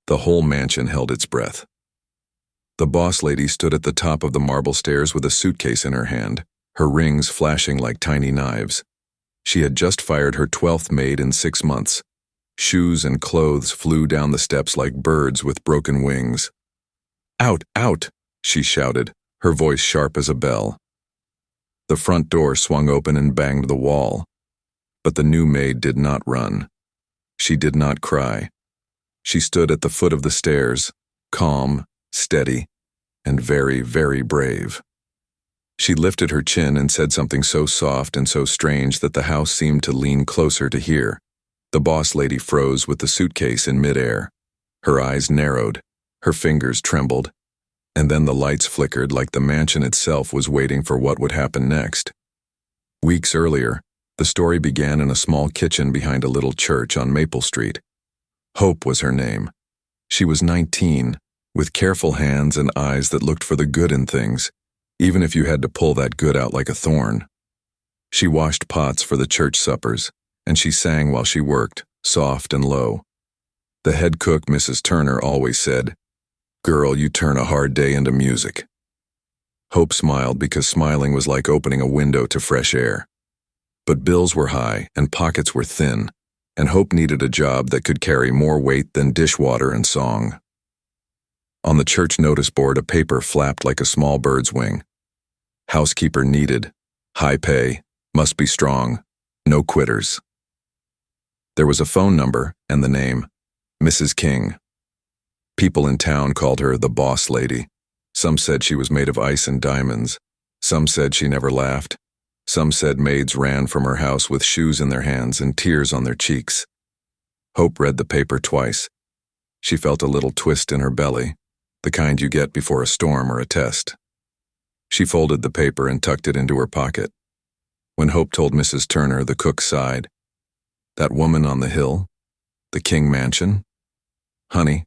The whole mansion held its breath. The boss lady stood at the top of the marble stairs with a suitcase in her hand, her rings flashing like tiny knives. She had just fired her 12th maid in 6 months. Shoes and clothes flew down the steps like birds with broken wings. "Out, out!" she shouted, her voice sharp as a bell. The front door swung open and banged the wall. But the new maid did not run. She did not cry. She stood at the foot of the stairs, calm, steady, and very, very brave. She lifted her chin and said something so soft and so strange that the house seemed to lean closer to hear. The boss lady froze with the suitcase in midair. Her eyes narrowed, her fingers trembled, and then the lights flickered like the mansion itself was waiting for what would happen next. Weeks earlier, the story began in a small kitchen behind a little church on Maple Street. Hope was her name. She was 19, with careful hands and eyes that looked for the good in things, even if you had to pull that good out like a thorn. She washed pots for the church suppers, and she sang while she worked, soft and low. The head cook, Mrs. Turner, always said, "Girl, you turn a hard day into music." Hope smiled because smiling was like opening a window to fresh air. But bills were high and pockets were thin, and Hope needed a job that could carry more weight than dishwater and song. On the church notice board, a paper flapped like a small bird's wing. Housekeeper needed, high pay, must be strong, no quitters. There was a phone number and the name, Mrs. King. People in town called her the boss lady. Some said she was made of ice and diamonds. Some said she never laughed. Some said maids ran from her house with shoes in their hands and tears on their cheeks. Hope read the paper twice. She felt a little twist in her belly, the kind you get before a storm or a test. She folded the paper and tucked it into her pocket. When Hope told Mrs. Turner, the cook sighed. "That woman on the hill? The King mansion? Honey,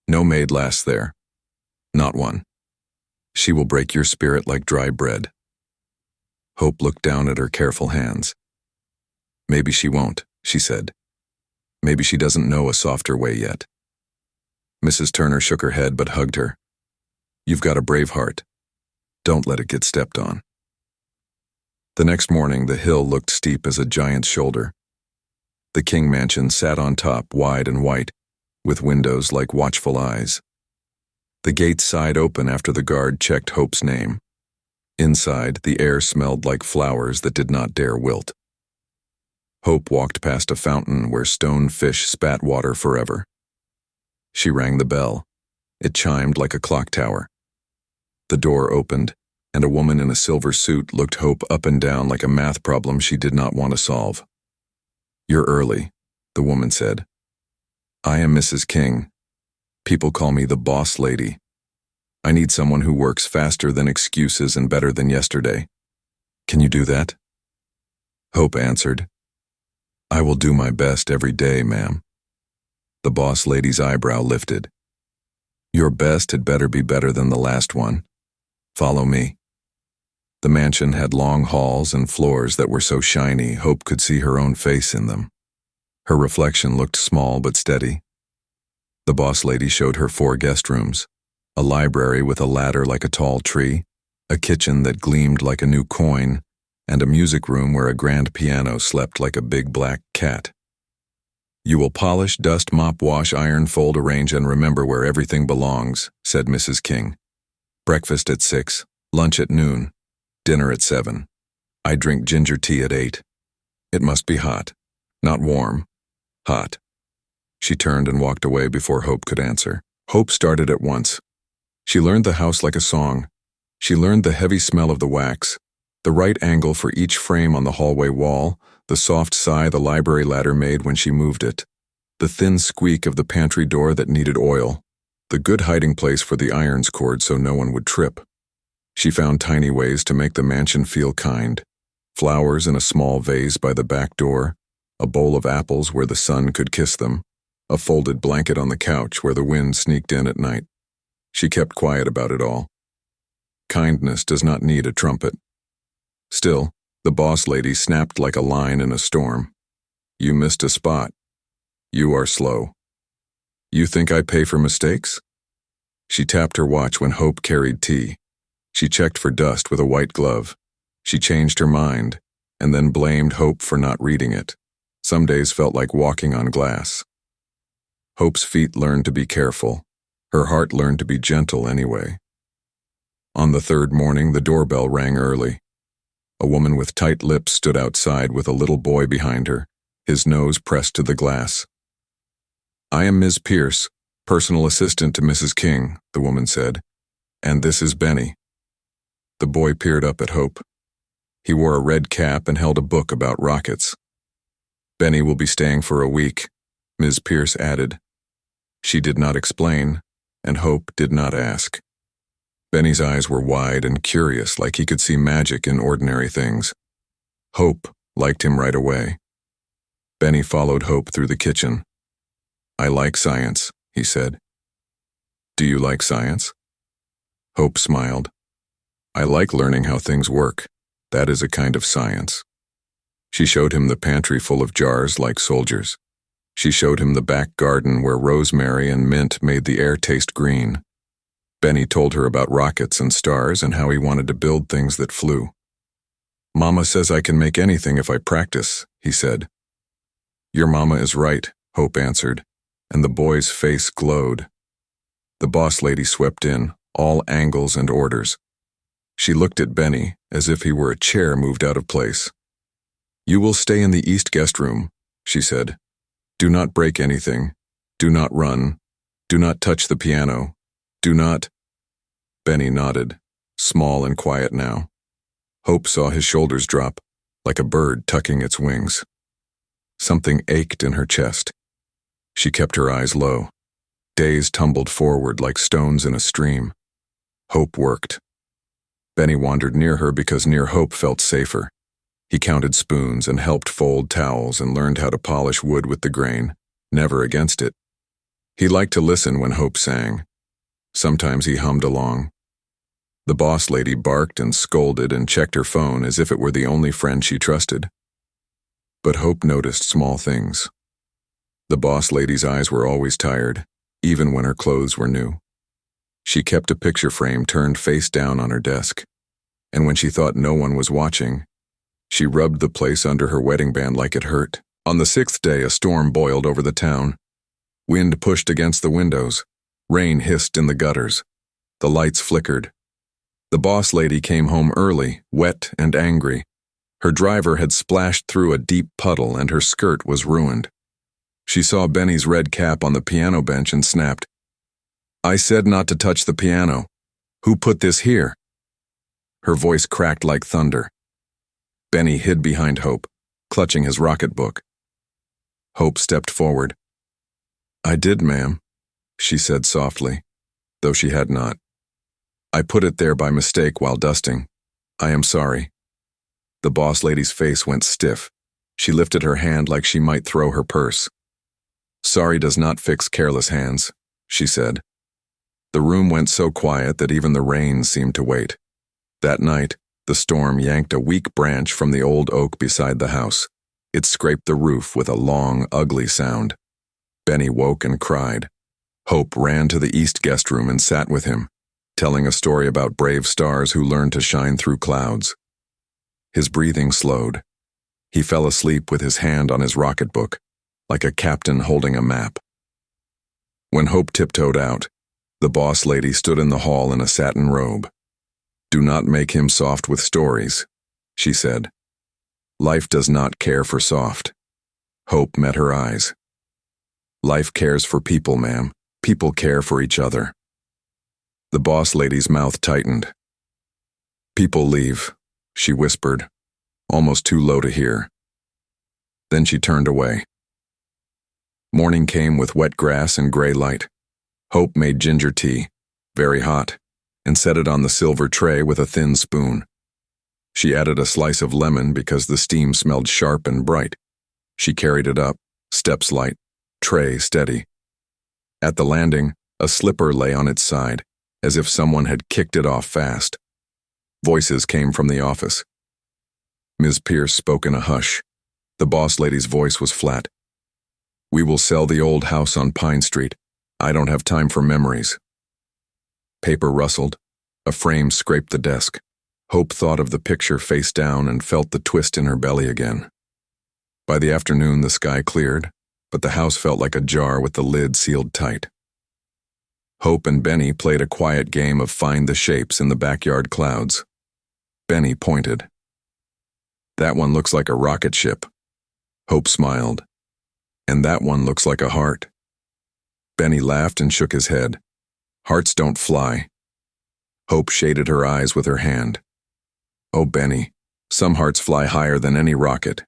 no maid lasts there. Not one. She will break your spirit like dry bread." Hope looked down at her careful hands. "Maybe she won't," she said. "Maybe she doesn't know a softer way yet." Mrs. Turner shook her head but hugged her. "You've got a brave heart. Don't let it get stepped on." The next morning, the hill looked steep as a giant's shoulder. The King mansion sat on top, wide and white, with windows like watchful eyes. The gates sighed open after the guard checked Hope's name. Inside, the air smelled like flowers that did not dare wilt. Hope walked past a fountain where stone fish spat water forever. She rang the bell. It chimed like a clock tower. The door opened, and a woman in a silver suit looked Hope up and down like a math problem she did not want to solve. "You're early," the woman said. "I am Mrs. King. People call me the boss lady. I need someone who works faster than excuses and better than yesterday. Can you do that?" Hope answered, "I will do my best every day, ma'am." The boss lady's eyebrow lifted. "Your best had better be better than the last one. Follow me." The mansion had long halls and floors that were so shiny Hope could see her own face in them. Her reflection looked small but steady. The boss lady showed her 4 guest rooms, a library with a ladder like a tall tree, a kitchen that gleamed like a new coin, and a music room where a grand piano slept like a big black cat. "You will polish, dust, mop, wash, iron, fold, arrange, and remember where everything belongs," said Mrs. King. "Breakfast at 6, lunch at noon, dinner at 7. I drink ginger tea at 8. It must be hot, not warm, hot." She turned and walked away before Hope could answer. Hope started at once. She learned the house like a song. She learned the heavy smell of the wax, the right angle for each frame on the hallway wall, the soft sigh the library ladder made when she moved it, the thin squeak of the pantry door that needed oil, the good hiding place for the irons cord so no one would trip. She found tiny ways to make the mansion feel kind. Flowers in a small vase by the back door, a bowl of apples where the sun could kiss them, a folded blanket on the couch where the wind sneaked in at night. She kept quiet about it all. Kindness does not need a trumpet. Still, the boss lady snapped like a line in a storm. "You missed a spot. You are slow. You think I pay for mistakes? She tapped her watch when Hope carried tea. She checked for dust with a white glove. She changed her mind, and then blamed Hope for not reading it. Some days felt like walking on glass. Hope's feet learned to be careful. Her heart learned to be gentle anyway. On the third morning, the doorbell rang early. A woman with tight lips stood outside with a little boy behind her, his nose pressed to the glass. I am Ms. Pierce, personal assistant to Mrs. King, the woman said, and this is Benny. The boy peered up at Hope. He wore a red cap and held a book about rockets. Benny will be staying for a week, Ms. Pierce added. She did not explain, and Hope did not ask. Benny's eyes were wide and curious, like he could see magic in ordinary things. Hope liked him right away. Benny followed Hope through the kitchen. I like science, he said. Do you like science? Hope smiled. I like learning how things work. That is a kind of science. She showed him the pantry full of jars like soldiers. She showed him the back garden where rosemary and mint made the air taste green. Benny told her about rockets and stars and how he wanted to build things that flew. Mama says I can make anything if I practice, he said. Your mama is right, Hope answered, and the boy's face glowed. The boss lady swept in, all angles and orders. She looked at Benny as if he were a chair moved out of place. You will stay in the east guest room, she said. Do not break anything. Do not run. Do not touch the piano. Do not. Benny nodded, small and quiet now. Hope saw his shoulders drop, like a bird tucking its wings. Something ached in her chest. She kept her eyes low. Days tumbled forward like stones in a stream. Hope worked. Benny wandered near her because near Hope felt safer. He counted spoons and helped fold towels and learned how to polish wood with the grain, never against it. He liked to listen when Hope sang. Sometimes he hummed along. The boss lady barked and scolded and checked her phone as if it were the only friend she trusted. But Hope noticed small things. The boss lady's eyes were always tired, even when her clothes were new. She kept a picture frame turned face down on her desk, and when she thought no one was watching, she rubbed the place under her wedding band like it hurt. On the sixth day, a storm boiled over the town. Wind pushed against the windows. Rain hissed in the gutters. The lights flickered. The boss lady came home early, wet and angry. Her driver had splashed through a deep puddle and her skirt was ruined. She saw Benny's red cap on the piano bench and snapped, I said not to touch the piano. Who put this here? Her voice cracked like thunder. Benny hid behind Hope, clutching his rocket book. Hope stepped forward. I did, ma'am, she said softly, though she had not. I put it there by mistake while dusting. I am sorry. The boss lady's face went stiff. She lifted her hand like she might throw her purse. Sorry does not fix careless hands, she said. The room went so quiet that even the rain seemed to wait. That night, the storm yanked a weak branch from the old oak beside the house. It scraped the roof with a long, ugly sound. Benny woke and cried. Hope ran to the east guest room and sat with him, telling a story about brave stars who learned to shine through clouds. His breathing slowed. He fell asleep with his hand on his rocket book, like a captain holding a map. When Hope tiptoed out, the boss lady stood in the hall in a satin robe. Do not make him soft with stories, she said. Life does not care for soft. Hope met her eyes. Life cares for people, ma'am. People care for each other. The boss lady's mouth tightened. People leave, she whispered, almost too low to hear. Then she turned away. Morning came with wet grass and gray light. Hope made ginger tea, very hot, and set it on the silver tray with a thin spoon. She added a slice of lemon because the steam smelled sharp and bright. She carried it up, steps light, tray steady. At the landing, a slipper lay on its side, as if someone had kicked it off fast. Voices came from the office. Ms. Pierce spoke in a hush. The boss lady's voice was flat. We will sell the old house on Pine Street. I don't have time for memories. Paper rustled. A frame scraped the desk. Hope thought of the picture face down and felt the twist in her belly again. By the afternoon, the sky cleared, but the house felt like a jar with the lid sealed tight. Hope and Benny played a quiet game of find the shapes in the backyard clouds. Benny pointed. That one looks like a rocket ship. Hope smiled. And that one looks like a heart. Benny laughed and shook his head. Hearts don't fly. Hope shaded her eyes with her hand. Oh, Benny, some hearts fly higher than any rocket.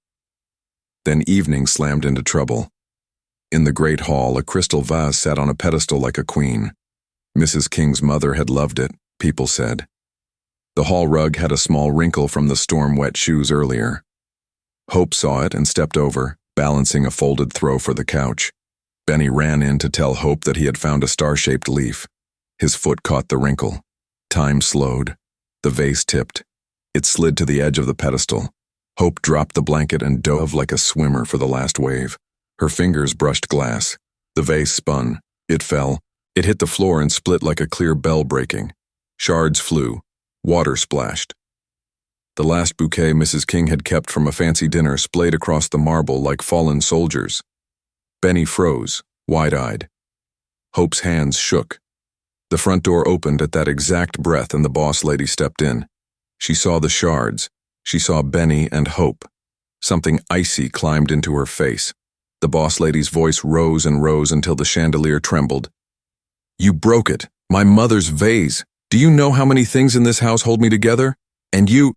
Then evening slammed into trouble. In the great hall, a crystal vase sat on a pedestal like a queen. Mrs. King's mother had loved it, people said. The hall rug had a small wrinkle from the storm-wet shoes earlier. Hope saw it and stepped over, balancing a folded throw for the couch. Benny ran in to tell Hope that he had found a star-shaped leaf. His foot caught the wrinkle. Time slowed. The vase tipped. It slid to the edge of the pedestal. Hope dropped the blanket and dove like a swimmer for the last wave. Her fingers brushed glass. The vase spun. It fell. It hit the floor and split like a clear bell breaking. Shards flew. Water splashed. The last bouquet Mrs. King had kept from a fancy dinner splayed across the marble like fallen soldiers. Benny froze, wide-eyed. Hope's hands shook. The front door opened at that exact breath and the boss lady stepped in. She saw the shards. She saw Benny and Hope. Something icy climbed into her face. The boss lady's voice rose and rose until the chandelier trembled. You broke it. My mother's vase. Do you know how many things in this house hold me together? And you...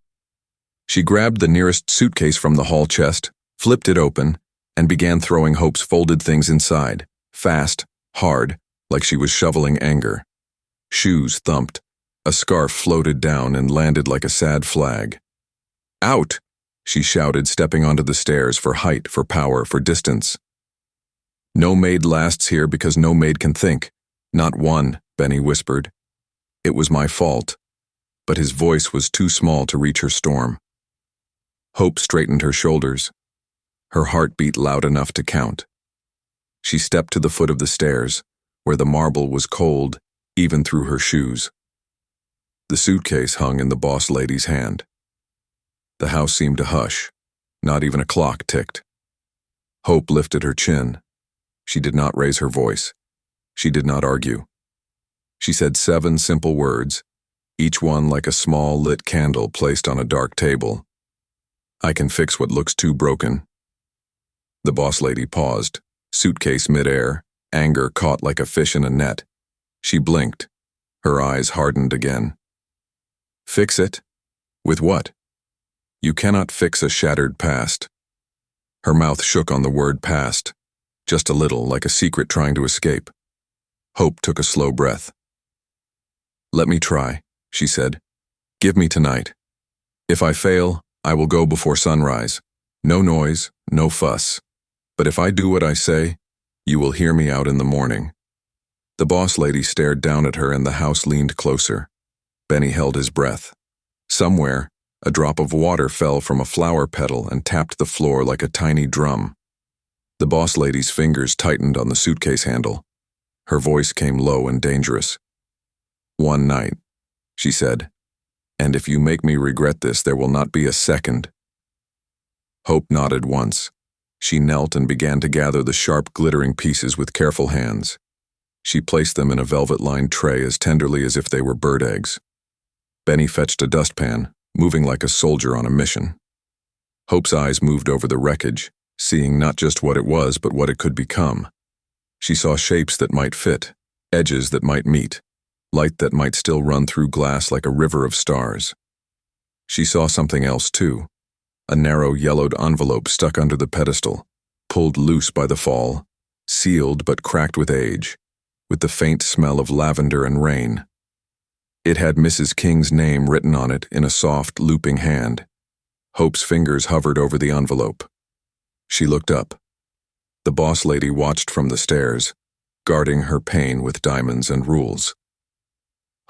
She grabbed the nearest suitcase from the hall chest, flipped it open, and began throwing Hope's folded things inside, fast, hard, like she was shoveling anger. Shoes thumped. A scarf floated down and landed like a sad flag. Out! She shouted, stepping onto the stairs for height, for power, for distance. No maid lasts here because no maid can think. Not one, Benny whispered. It was my fault. But his voice was too small to reach her storm. Hope straightened her shoulders. Her heart beat loud enough to count. She stepped to the foot of the stairs, where the marble was cold, even through her shoes. The suitcase hung in the boss lady's hand. The house seemed to hush. Not even a clock ticked. Hope lifted her chin. She did not raise her voice. She did not argue. She said 7 simple words, each one like a small lit candle placed on a dark table. I can fix what looks too broken. The boss lady paused, suitcase midair, anger caught like a fish in a net. She blinked. Her eyes hardened again. Fix it? With what? You cannot fix a shattered past. Her mouth shook on the word past, just a little, like a secret trying to escape. Hope took a slow breath. Let me try, she said. Give me tonight. If I fail, I will go before sunrise. No noise, no fuss. But if I do what I say, you will hear me out in the morning. The boss lady stared down at her and the house leaned closer. Benny held his breath. Somewhere, a drop of water fell from a flower petal and tapped the floor like a tiny drum. The boss lady's fingers tightened on the suitcase handle. Her voice came low and dangerous. One night, she said, and if you make me regret this, there will not be a second. Hope nodded once. She knelt and began to gather the sharp, glittering pieces with careful hands. She placed them in a velvet-lined tray as tenderly as if they were bird eggs. Benny fetched a dustpan, moving like a soldier on a mission. Hope's eyes moved over the wreckage, seeing not just what it was, but what it could become. She saw shapes that might fit, edges that might meet, light that might still run through glass like a river of stars. She saw something else too, a narrow yellowed envelope stuck under the pedestal, pulled loose by the fall, sealed but cracked with age, with the faint smell of lavender and rain. It had Mrs. King's name written on it in a soft, looping hand. Hope's fingers hovered over the envelope. She looked up. The boss lady watched from the stairs, guarding her pain with diamonds and rules.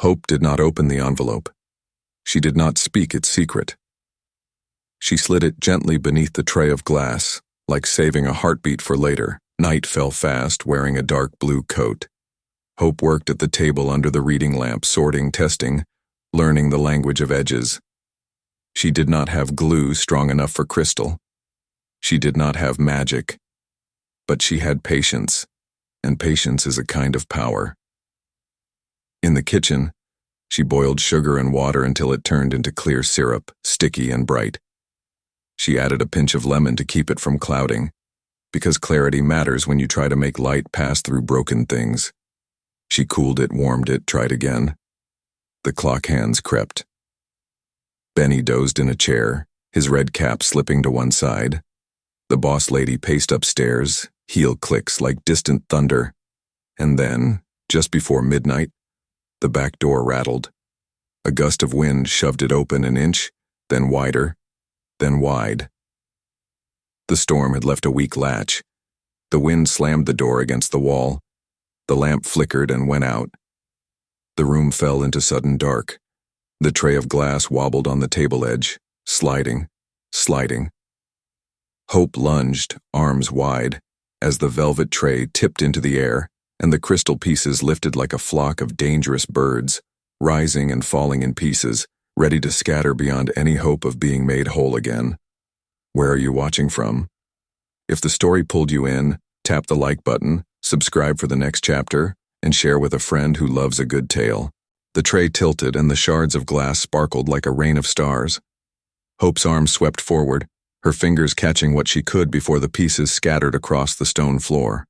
Hope did not open the envelope. She did not speak its secret. She slid it gently beneath the tray of glass, like saving a heartbeat for later. Night fell fast, wearing a dark blue coat. Hope worked at the table under the reading lamp, sorting, testing, learning the language of edges. She did not have glue strong enough for crystal. She did not have magic. But she had patience, and patience is a kind of power. In the kitchen, she boiled sugar and water until it turned into clear syrup, sticky and bright. She added a pinch of lemon to keep it from clouding, because clarity matters when you try to make light pass through broken things. She cooled it, warmed it, tried again. The clock hands crept. Benny dozed in a chair, his red cap slipping to one side. The boss lady paced upstairs, heel clicks like distant thunder. And then, just before midnight, the back door rattled. A gust of wind shoved it open an inch, then wider, then wide. The storm had left a weak latch. The wind slammed the door against the wall. The lamp flickered and went out. The room fell into sudden dark. The tray of glass wobbled on the table edge, sliding, sliding. Hope lunged, arms wide, as the velvet tray tipped into the air, and the crystal pieces lifted like a flock of dangerous birds, rising and falling in pieces, ready to scatter beyond any hope of being made whole again. Where are you watching from? If the story pulled you in, tap the like button, subscribe for the next chapter, and share with a friend who loves a good tale. The tray tilted and the shards of glass sparkled like a rain of stars. Hope's arms swept forward, her fingers catching what she could before the pieces scattered across the stone floor.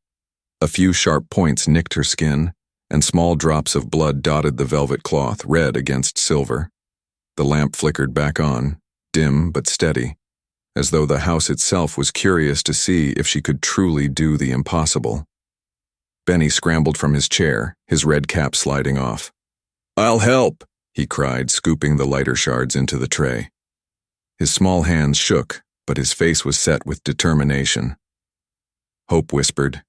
A few sharp points nicked her skin, and small drops of blood dotted the velvet cloth, red against silver. The lamp flickered back on, dim but steady, as though the house itself was curious to see if she could truly do the impossible. Benny scrambled from his chair, his red cap sliding off. "I'll help," he cried, scooping the lighter shards into the tray. His small hands shook, but his face was set with determination. Hope whispered,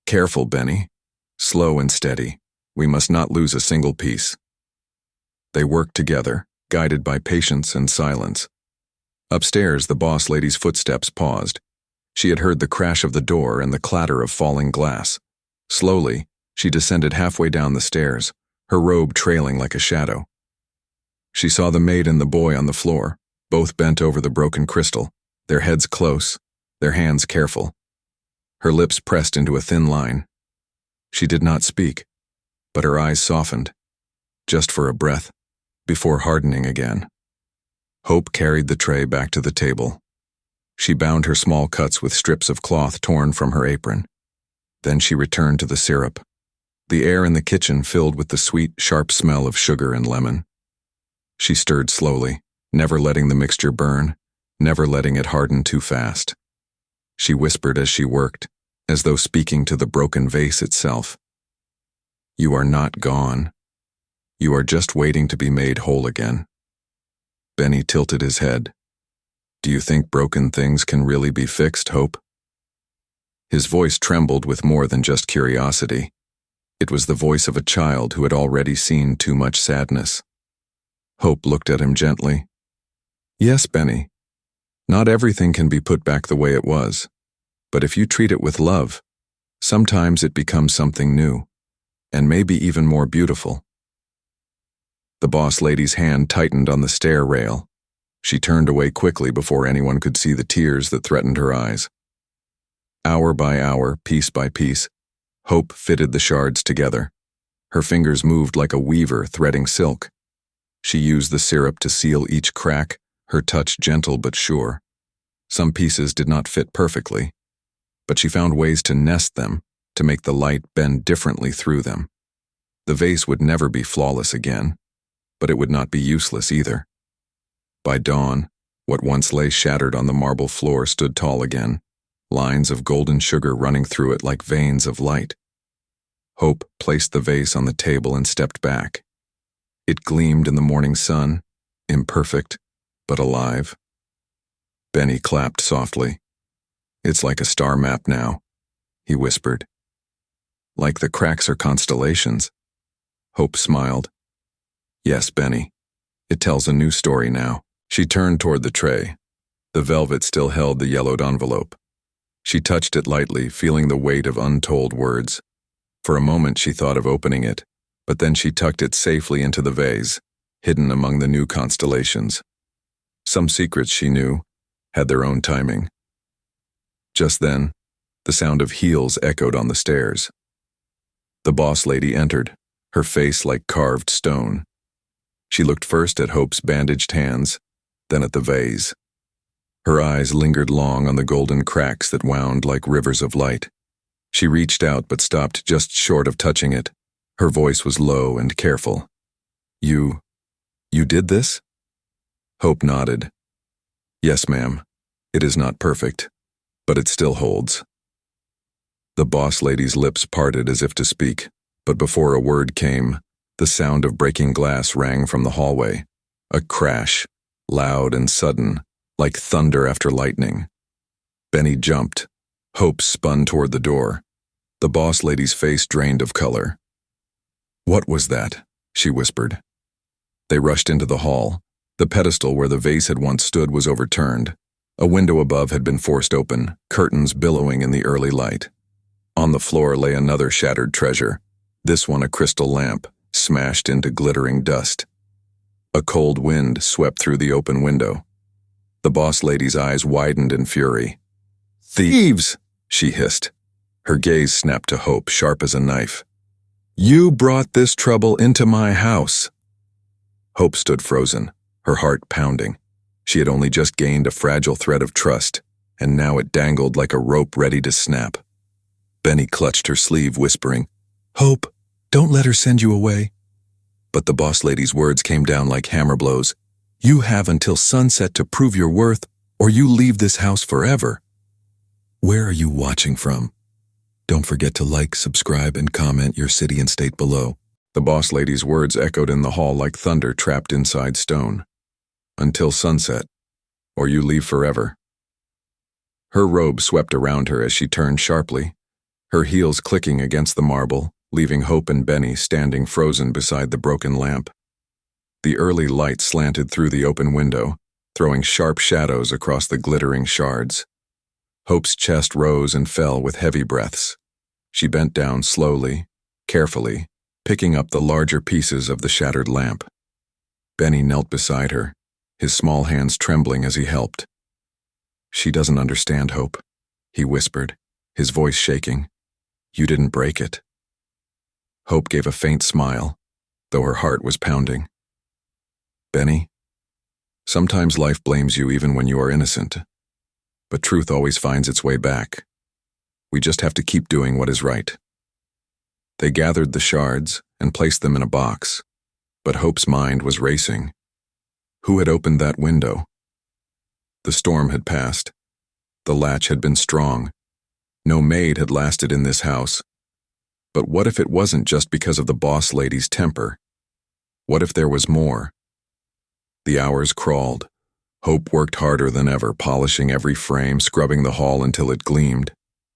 "Careful, Benny. Slow and steady. We must not lose a single piece." They worked together, guided by patience and silence. Upstairs, the boss lady's footsteps paused. She had heard the crash of the door and the clatter of falling glass. Slowly, she descended halfway down the stairs, her robe trailing like a shadow. She saw the maid and the boy on the floor, both bent over the broken crystal, their heads close, their hands careful. Her lips pressed into a thin line. She did not speak, but her eyes softened, just for a breath, before hardening again. Hope carried the tray back to the table. She bound her small cuts with strips of cloth torn from her apron. Then she returned to the syrup. The air in the kitchen filled with the sweet, sharp smell of sugar and lemon. She stirred slowly, never letting the mixture burn, never letting it harden too fast. She whispered as she worked, as though speaking to the broken vase itself. "You are not gone. You are just waiting to be made whole again." Benny tilted his head. "Do you think broken things can really be fixed, Hope?" His voice trembled with more than just curiosity. It was the voice of a child who had already seen too much sadness. Hope looked at him gently. "Yes, Benny. Not everything can be put back the way it was. But if you treat it with love, sometimes it becomes something new, and maybe even more beautiful." The boss lady's hand tightened on the stair rail. She turned away quickly before anyone could see the tears that threatened her eyes. Hour by hour, piece by piece, Hope fitted the shards together. Her fingers moved like a weaver threading silk. She used the syrup to seal each crack, her touch gentle but sure. Some pieces did not fit perfectly, but she found ways to nest them, to make the light bend differently through them. The vase would never be flawless again, but it would not be useless either. By dawn, what once lay shattered on the marble floor stood tall again, lines of golden sugar running through it like veins of light. Hope placed the vase on the table and stepped back. It gleamed in the morning sun, imperfect, but alive. Benny clapped softly. "It's like a star map now," he whispered. "Like the cracks or constellations." Hope smiled. "Yes, Benny. It tells a new story now." She turned toward the tray. The velvet still held the yellowed envelope. She touched it lightly, feeling the weight of untold words. For a moment she thought of opening it, but then she tucked it safely into the vase, hidden among the new constellations. Some secrets, she knew, had their own timing. Just then, the sound of heels echoed on the stairs. The boss lady entered, her face like carved stone. She looked first at Hope's bandaged hands, then at the vase. Her eyes lingered long on the golden cracks that wound like rivers of light. She reached out but stopped just short of touching it. Her voice was low and careful. You did this?" Hope nodded. "Yes, ma'am. It is not perfect, but it still holds." The boss lady's lips parted as if to speak, but before a word came, the sound of breaking glass rang from the hallway. A crash, loud and sudden, like thunder after lightning. Benny jumped. Hope spun toward the door. The boss lady's face drained of color. "What was that?" she whispered. They rushed into the hall. The pedestal where the vase had once stood was overturned. A window above had been forced open, curtains billowing in the early light. On the floor lay another shattered treasure, this one a crystal lamp, smashed into glittering dust. A cold wind swept through the open window. The boss lady's eyes widened in fury. "Thieves!" she hissed. Her gaze snapped to Hope, sharp as a knife. "You brought this trouble into my house." Hope stood frozen, her heart pounding. She had only just gained a fragile thread of trust, and now it dangled like a rope ready to snap. Benny clutched her sleeve, whispering, "Hope, don't let her send you away." But the boss lady's words came down like hammer blows. "You have until sunset to prove your worth, or you leave this house forever." Where are you watching from? Don't forget to like, subscribe, and comment your city and state below. The boss lady's words echoed in the hall like thunder trapped inside stone. Until sunset, or you leave forever. Her robe swept around her as she turned sharply, her heels clicking against the marble, leaving Hope and Benny standing frozen beside the broken lamp. The early light slanted through the open window, throwing sharp shadows across the glittering shards. Hope's chest rose and fell with heavy breaths. She bent down slowly, carefully, picking up the larger pieces of the shattered lamp. Benny knelt beside her, his small hands trembling as he helped. "She doesn't understand, Hope," he whispered, his voice shaking. "You didn't break it." Hope gave a faint smile, though her heart was pounding. "Benny, sometimes life blames you even when you are innocent. But truth always finds its way back. We just have to keep doing what is right." They gathered the shards and placed them in a box, but Hope's mind was racing. Who had opened that window? The storm had passed. The latch had been strong. No maid had lasted in this house. But what if it wasn't just because of the boss lady's temper? What if there was more? The hours crawled. Hope worked harder than ever, polishing every frame, scrubbing the hall until it gleamed.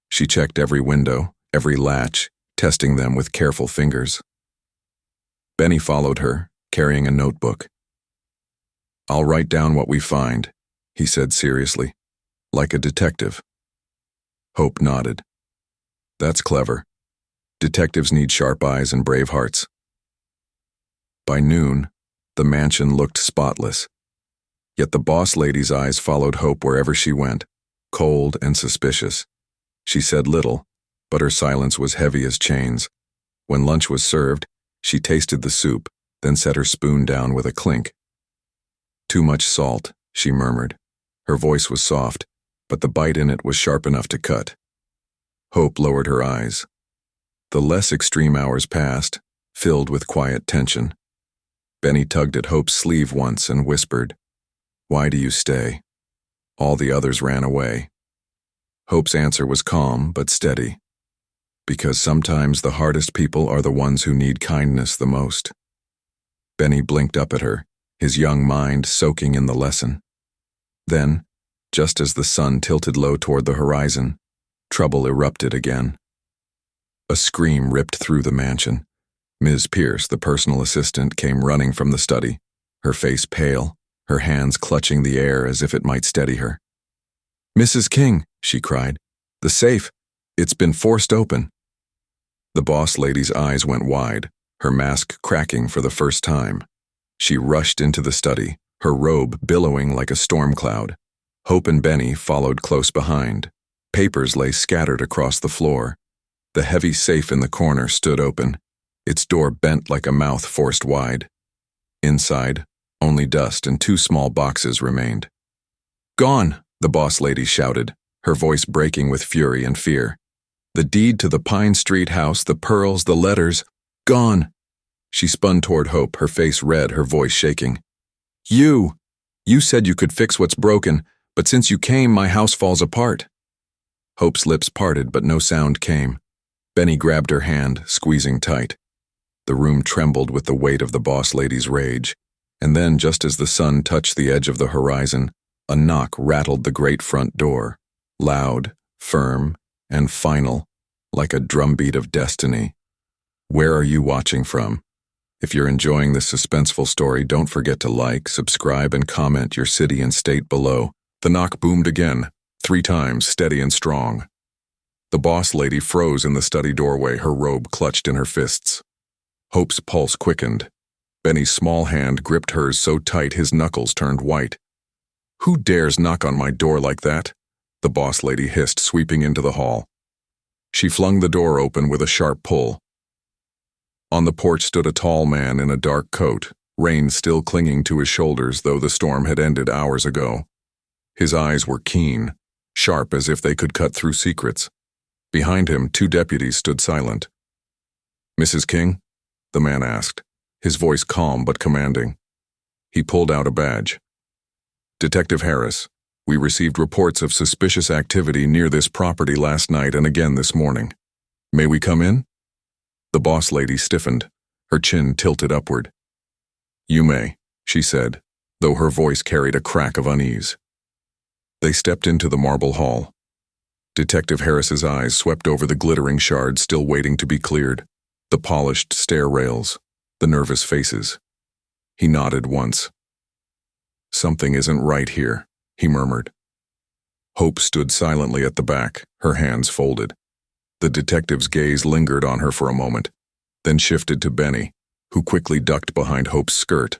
She checked every window, every latch, testing them with careful fingers. Benny followed her, carrying a notebook. "I'll write down what we find," he said seriously, like a detective. Hope nodded. "That's clever. Detectives need sharp eyes and brave hearts." By noon, the mansion looked spotless. Yet the boss lady's eyes followed Hope wherever she went, cold and suspicious. She said little, but her silence was heavy as chains. When lunch was served, she tasted the soup, then set her spoon down with a clink. "Too much salt," she murmured. Her voice was soft, but the bite in it was sharp enough to cut. Hope lowered her eyes. The less extreme hours passed, filled with quiet tension. Benny tugged at Hope's sleeve once and whispered, "Why do you stay?" All the others ran away. Hope's answer was calm but steady. "Because sometimes the hardest people are the ones who need kindness the most." Benny blinked up at her, his young mind soaking in the lesson. Then, just as the sun tilted low toward the horizon, trouble erupted again. A scream ripped through the mansion. Ms. Pierce, the personal assistant, came running from the study, her face pale, her hands clutching the air as if it might steady her. "Mrs. King," she cried, "the safe, it's been forced open." The boss lady's eyes went wide, her mask cracking for the first time. She rushed into the study, her robe billowing like a storm cloud. Hope and Benny followed close behind. Papers lay scattered across the floor. The heavy safe in the corner stood open, its door bent like a mouth forced wide. Inside, only dust and 2 small boxes remained. "Gone!" the boss lady shouted, her voice breaking with fury and fear. "The deed to the Pine Street house, the pearls, the letters, gone!" She spun toward Hope, her face red, her voice shaking. You said you could fix what's broken, but since you came, my house falls apart." Hope's lips parted, but no sound came. Benny grabbed her hand, squeezing tight. The room trembled with the weight of the boss lady's rage, and then, just as the sun touched the edge of the horizon, a knock rattled the great front door, loud, firm, and final, like a drumbeat of destiny. Where are you watching from? If you're enjoying this suspenseful story, don't forget to like, subscribe, and comment your city and state below. The knock boomed again, 3 times, steady and strong. The boss lady froze in the study doorway, her robe clutched in her fists. Hope's pulse quickened. Benny's small hand gripped hers so tight his knuckles turned white. "Who dares knock on my door like that?" the boss lady hissed, sweeping into the hall. She flung the door open with a sharp pull. On the porch stood a tall man in a dark coat, rain still clinging to his shoulders though the storm had ended hours ago. His eyes were keen, sharp as if they could cut through secrets. Behind him, 2 deputies stood silent. "Mrs. King?" the man asked, his voice calm but commanding. He pulled out a badge. "Detective Harris, we received reports of suspicious activity near this property last night and again this morning. May we come in?" The boss lady stiffened, her chin tilted upward. "You may," she said, though her voice carried a crack of unease. They stepped into the marble hall. Detective Harris's eyes swept over the glittering shards still waiting to be cleared, the polished stair rails, the nervous faces. He nodded once. "Something isn't right here," he murmured. Hope stood silently at the back, her hands folded. The detective's gaze lingered on her for a moment, then shifted to Benny, who quickly ducked behind Hope's skirt.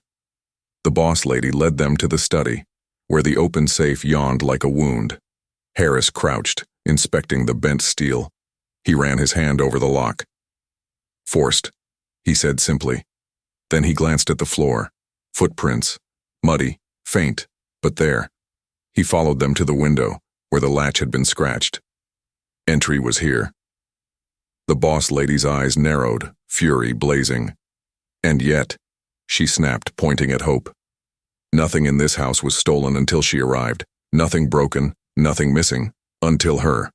The boss lady led them to the study, where the open safe yawned like a wound. Harris crouched, inspecting the bent steel. He ran his hand over the lock. "Forced," he said simply. Then he glanced at the floor. Footprints, muddy, faint, but there. He followed them to the window, where the latch had been scratched. Entry was here. The boss lady's eyes narrowed, fury blazing. "And yet," she snapped, pointing at Hope. "Nothing in this house was stolen until she arrived. Nothing broken, nothing missing, until her."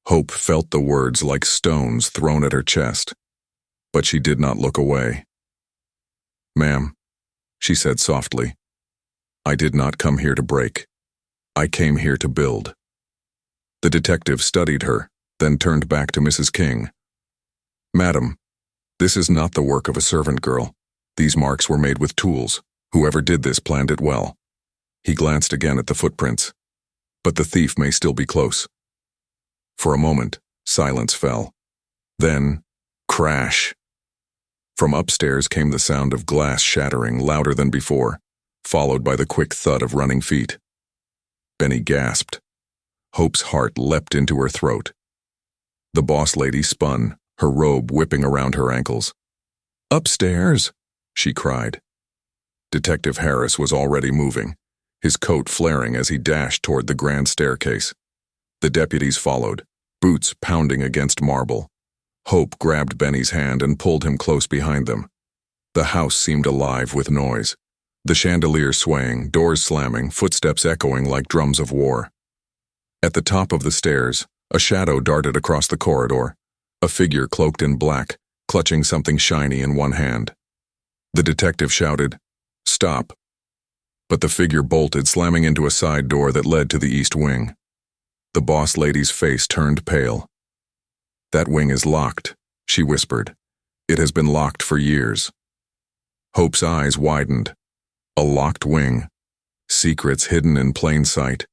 Hope felt the words like stones thrown at her chest, but she did not look away. "Ma'am," she said softly, "I did not come here to break. I came here to build." The detective studied her, then turned back to Mrs. King. "Madam, this is not the work of a servant girl. These marks were made with tools. Whoever did this planned it well." He glanced again at the footprints. "But the thief may still be close." For a moment, silence fell. Then, crash. From upstairs came the sound of glass shattering, louder than before, followed by the quick thud of running feet. Benny gasped. Hope's heart leapt into her throat. The boss lady spun, her robe whipping around her ankles. "Upstairs!" she cried. Detective Harris was already moving, his coat flaring as he dashed toward the grand staircase. The deputies followed, boots pounding against marble. Hope grabbed Benny's hand and pulled him close behind them. The house seemed alive with noise. The chandelier swaying, doors slamming, footsteps echoing like drums of war. At the top of the stairs, a shadow darted across the corridor, a figure cloaked in black, clutching something shiny in one hand. The detective shouted, "Stop!" But the figure bolted, slamming into a side door that led to the east wing. The boss lady's face turned pale. "That wing is locked," she whispered. "It has been locked for years." Hope's eyes widened. A locked wing. Secrets hidden in plain sight.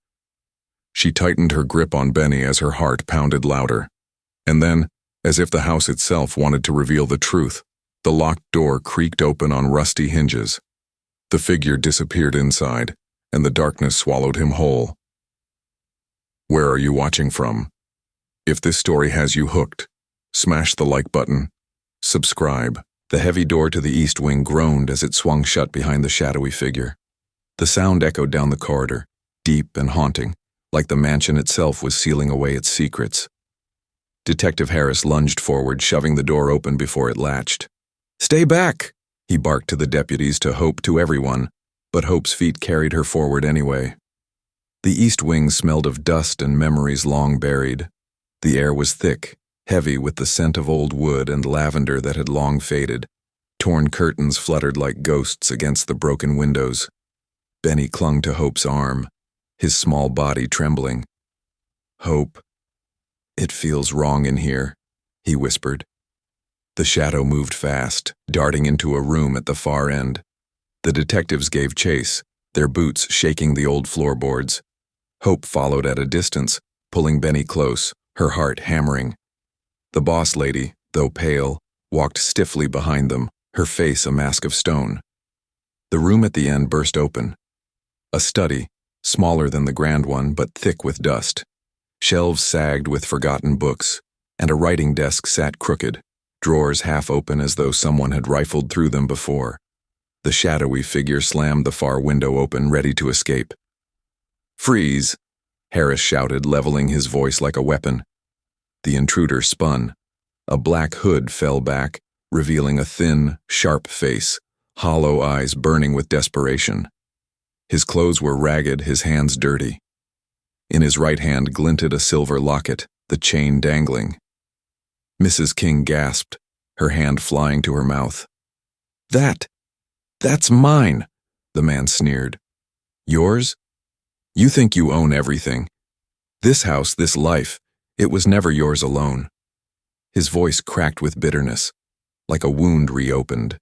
She tightened her grip on Benny as her heart pounded louder. And then, as if the house itself wanted to reveal the truth. The locked door creaked open on rusty hinges. The figure disappeared inside, and the darkness swallowed him whole. Where are you watching from? If this story has you hooked, smash the like button. Subscribe. The heavy door to the east wing groaned as it swung shut behind the shadowy figure. The sound echoed down the corridor, deep and haunting, like the mansion itself was sealing away its secrets. Detective Harris lunged forward, shoving the door open before it latched. "Stay back!" he barked to the deputies, to Hope, to everyone, but Hope's feet carried her forward anyway. The east wing smelled of dust and memories long buried. The air was thick, heavy with the scent of old wood and lavender that had long faded. Torn curtains fluttered like ghosts against the broken windows. Benny clung to Hope's arm, his small body trembling. "Hope, it feels wrong in here," he whispered. The shadow moved fast, darting into a room at the far end. The detectives gave chase, their boots shaking the old floorboards. Hope followed at a distance, pulling Benny close, her heart hammering. The boss lady, though pale, walked stiffly behind them, her face a mask of stone. The room at the end burst open. A study, smaller than the grand one but thick with dust. Shelves sagged with forgotten books, and a writing desk sat crooked, drawers half open as though someone had rifled through them before. The shadowy figure slammed the far window open, ready to escape. "Freeze!" Harris shouted, leveling his voice like a weapon. The intruder spun. A black hood fell back, revealing a thin, sharp face, hollow eyes burning with desperation. His clothes were ragged, his hands dirty. In his right hand glinted a silver locket, the chain dangling. Mrs. King gasped, her hand flying to her mouth. That's mine," the man sneered. "Yours? You think you own everything. This house, this life, it was never yours alone." His voice cracked with bitterness, like a wound reopened.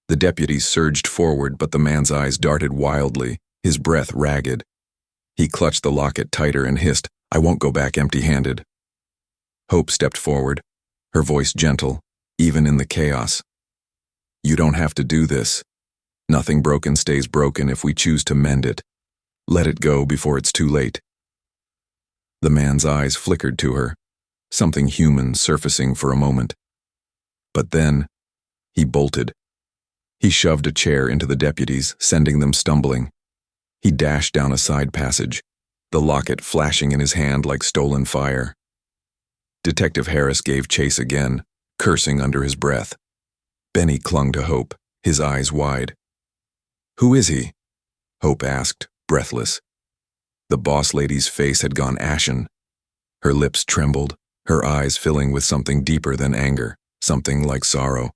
The deputies surged forward, but the man's eyes darted wildly, his breath ragged. He clutched the locket tighter and hissed, "I won't go back empty-handed." Hope stepped forward, her voice gentle, even in the chaos. "You don't have to do this. Nothing broken stays broken if we choose to mend it. Let it go before it's too late." The man's eyes flickered to her, something human surfacing for a moment. But then, he bolted. He shoved a chair into the deputies, sending them stumbling. He dashed down a side passage, the locket flashing in his hand like stolen fire. Detective Harris gave chase again, cursing under his breath. Benny clung to Hope, his eyes wide. "Who is he?" Hope asked, breathless. The boss lady's face had gone ashen. Her lips trembled, her eyes filling with something deeper than anger, something like sorrow.